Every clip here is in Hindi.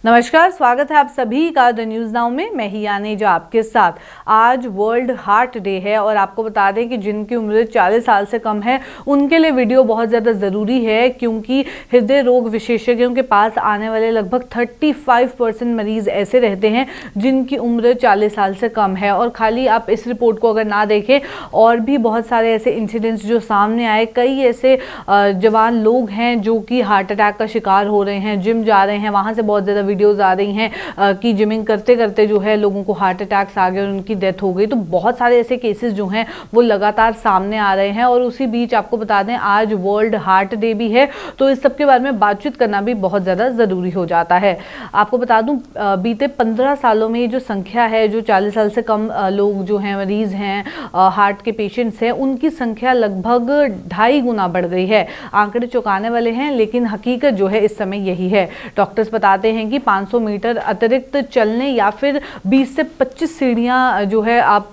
नमस्कार, स्वागत है आप सभी का द न्यूज़ नाउ में। मैं ही यानेजा आपके साथ। आज वर्ल्ड हार्ट डे है और आपको बता दें कि जिनकी उम्र 40 साल से कम है उनके लिए वीडियो बहुत ज़्यादा ज़रूरी है, क्योंकि हृदय रोग विशेषज्ञों के पास आने वाले लगभग 35% मरीज़ ऐसे रहते हैं जिनकी उम्र 40 साल से कम है। और खाली आप इस रिपोर्ट को अगर ना देखें, और भी बहुत सारे ऐसे इंसिडेंट्स जो सामने आए, कई ऐसे जवान लोग हैं जो कि हार्ट अटैक का शिकार हो रहे हैं। जिम जा रहे हैं, वहाँ से बहुत ज़्यादा वीडियोस आ रही हैं कि जिमिंग करते करते जो है लोगों को हार्ट अटैक्स आ गए और उनकी डेथ हो गई। तो बहुत सारे ऐसे केसेस जो हैं वो लगातार सामने आ रहे हैं। और उसी बीच आपको बता दें, आज वर्ल्ड हार्ट डे भी है, तो इस सब के बारे में बातचीत करना भी बहुत ज़्यादा ज़रूरी हो जाता है। आपको बता दूं, बीते 15 सालों में जो संख्या है, जो 40 साल से कम लोग जो हैं मरीज़ हैं, हार्ट के पेशेंट्स हैं, उनकी संख्या लगभग 2.5 गुना बढ़ गई है। आंकड़े चौंकाने वाले हैं, लेकिन हकीकत जो है इस समय यही है। डॉक्टर्स बताते हैं कि 500 मीटर अतिरिक्त चलने या फिर 20 से 25 सीढ़ियाँ जो है आप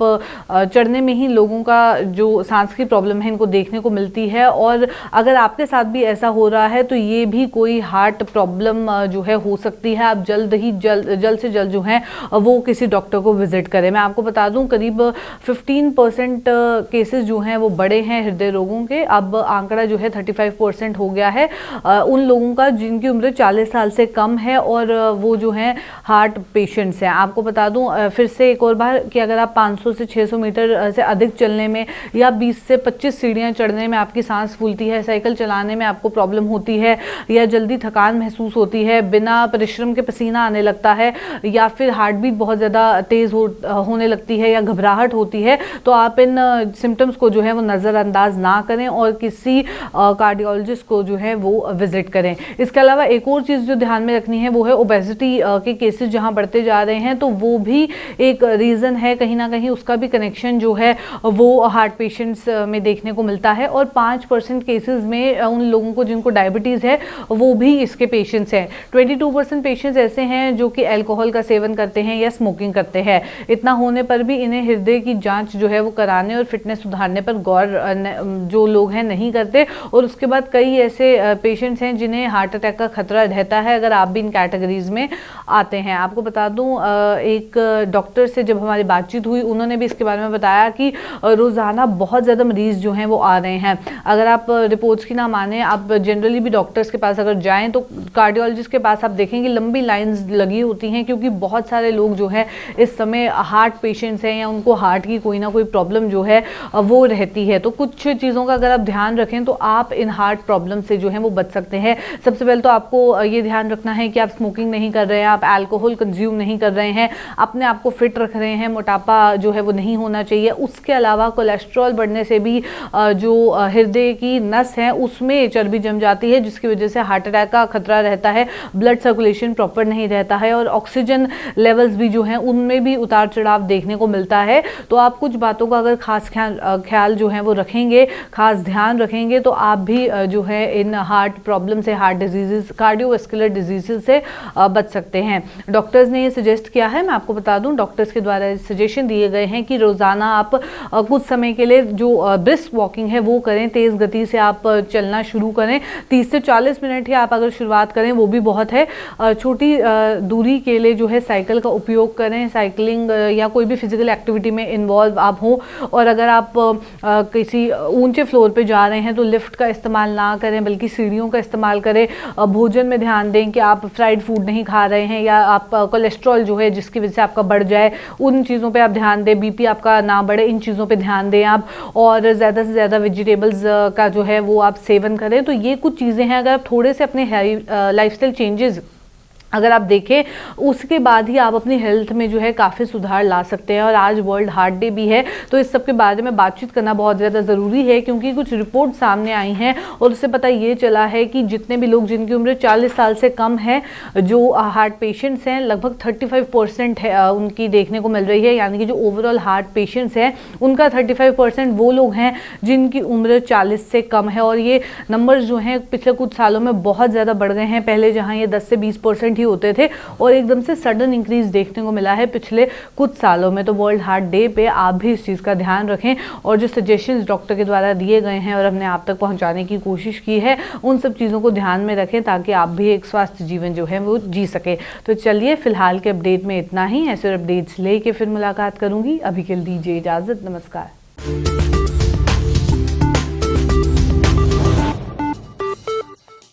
चढ़ने में ही लोगों का जो सांस की प्रॉब्लम है इनको देखने को मिलती है। और अगर आपके साथ भी ऐसा हो रहा है तो ये भी कोई हार्ट प्रॉब्लम जो है हो सकती है। आप जल्द से जल्द जो है वो किसी डॉक्टर को विजिट करें। मैं आपको बता दूं, करीब 15% केसेस जो हैं वो बड़े हैं हृदय रोगों के। अब आंकड़ा जो है 35% हो गया है उन लोगों का जिनकी उम्र 40 साल से कम है और वो जो हैं हार्ट पेशेंट्स हैं। आपको बता दूं फिर से एक और बार कि अगर आप 500 से 600 मीटर से अधिक चलने में या 20 से 25 सीढ़ियां चढ़ने में आपकी सांस फूलती है, साइकिल चलाने में आपको प्रॉब्लम होती है, या जल्दी थकान महसूस होती है, बिना परिश्रम के पसीना आने लगता है, या फिर हार्ट बीट बहुत ज़्यादा तेज़ होने लगती है, या घबराहट होती है, तो आप इन सिम्टम्स को जो है वो नज़रअंदाज ना करें और किसी कार्डियोलॉजिस्ट को जो है वो विजिट करें। इसके अलावा एक और चीज़ जो ध्यान में रखनी है वो है ओबेसिटी के केसेस जहां बढ़ते जा रहे हैं, तो वो भी एक रीज़न है। कहीं ना कहीं उसका भी कनेक्शन जो है वो हार्ट पेशेंट्स में देखने को मिलता है। और 5% केसेस में उन लोगों को जिनको डायबिटीज़ है वो भी इसके पेशेंट्स हैं। 22% पेशेंट्स ऐसे हैं जो कि अल्कोहल का सेवन करते हैं या स्मोकिंग करते हैं। इतना होने पर भी इन्हें हृदय की जाँच जो है वो कराने और फिटनेस सुधारने पर गौर जो लोग हैं नहीं करते। और उसके बाद कई ऐसे पेशेंट्स हैं जिन्हें हार्ट अटैक का खतरा रहता है अगर आप भी इन कैटेगरीज में आते हैं। आपको बता दूं, एक डॉक्टर से जब हमारी बातचीत हुई, उन्होंने भी इसके बारे में बताया कि रोज़ाना बहुत ज़्यादा मरीज़ जो हैं वो आ रहे हैं। अगर आप रिपोर्ट्स की ना माने, आप जनरली भी डॉक्टर्स के पास अगर जाएं तो कार्डियोलॉजिस्ट के पास आप देखेंगे लंबी लाइंस लगी होती हैं, क्योंकि बहुत सारे लोग जो हैं इस समय हार्ट पेशेंट्स हैं या उनको हार्ट की कोई ना कोई प्रॉब्लम जो है वो रहती है। तो कुछ चीज़ों का अगर आप ध्यान रखें तो आप इन हार्ट प्रॉब्लम से जो है वो बच सकते हैं। सबसे पहले तो आपको ये ध्यान रखना है कि आप स्मोकिंग नहीं कर रहे हैं, आप अल्कोहल कंज्यूम नहीं कर रहे हैं, अपने आप को फिट रख रहे हैं, मोटापा जो है वो नहीं होना चाहिए। उसके अलावा कोलेस्ट्रॉल बढ़ने से भी जो हृदय की नस है उसमें चर्बी जम जाती है, जिसकी वजह से हार्ट अटैक का खतरा रहता है। ब्लड सर्कुलेशन प्रॉपर नहीं रहता है और ऑक्सीजन लेवल्स भी जो हैं उनमें भी उतार चढ़ाव देखने को मिलता है। तो आप कुछ बातों का अगर खास ख्याल जो है वो रखेंगे, खास ध्यान रखेंगे, तो आप भी जो है इन हार्ट प्रॉब्लम से, हार्ट डिजीजेस, कार्डियोवैस्कुलर डिजीजेस से बच सकते हैं। डॉक्टर्स ने ये सजेस्ट किया है, मैं आपको बता दूं, डॉक्टर्स के द्वारा सजेशन दिए गए हैं कि रोज़ाना आप कुछ समय के लिए जो ब्रिस्क वॉकिंग है वो करें, तेज़ गति से आप चलना शुरू करें। 30 से 40 मिनट ही आप अगर शुरुआत करें वो भी बहुत है। छोटी दूरी के लिए जो है साइकिल का उपयोग करें, साइकिलिंग या कोई भी फिजिकल एक्टिविटी में इन्वॉल्व आप हों। और अगर आप किसी ऊंचे फ्लोर पे जा रहे हैं तो लिफ्ट का इस्तेमाल ना करें, बल्कि सीढ़ियों का इस्तेमाल करें। भोजन में ध्यान दें कि आप फ्राइड फूड नहीं खा रहे हैं, या आप कोलेस्ट्रॉल जो है जिसकी वजह से आपका बढ़ जाए उन चीज़ों पे आप ध्यान दें, बीपी आपका ना बढ़े, इन चीज़ों पे ध्यान दें आप। और ज़्यादा से ज़्यादा वेजिटेबल्स का जो है वो आप सेवन करें। तो ये कुछ चीज़ें हैं, अगर आप थोड़े से अपने लाइफस्टाइल चेंजेस अगर आप देखें उसके बाद ही आप अपनी हेल्थ में जो है काफ़ी सुधार ला सकते हैं। और आज वर्ल्ड हार्ट डे भी है, तो इस सब के बारे में बातचीत करना बहुत ज़्यादा ज़रूरी है, क्योंकि कुछ रिपोर्ट सामने आई हैं और उससे पता ये चला है कि जितने भी लोग जिनकी उम्र 40 साल से कम है, जो हार्ट पेशेंट्स हैं, लगभग 35% है उनकी देखने को मिल रही है। यानी कि जो ओवरऑल हार्ट पेशेंट्स हैं उनका 35% वो लोग हैं जिनकी उम्र 40 से कम है। और ये नंबर्स जो हैं पिछले कुछ सालों में बहुत ज़्यादा बढ़ गए हैं। पहले जहाँ ये 10 से 20% ही होते थे और एकदम से सडन इंक्रीज देखने को मिला है पिछले कुछ सालों में। तो वर्ल्ड हार्ट डे पे आप भी इस चीज़ का ध्यान रखें और जो सजेशंस डॉक्टर के द्वारा दिए गए हैं और हमने आप तक पहुंचाने की कोशिश की है, उन सब चीज़ों को ध्यान में रखें ताकि आप भी एक स्वस्थ जीवन जो है वो जी सके। तो चलिए फिलहाल के अपडेट में इतना ही। ऐसे अपडेट्स लेके फिर मुलाकात करूंगी। अभी के लिए दीजिए इजाज़त। नमस्कार।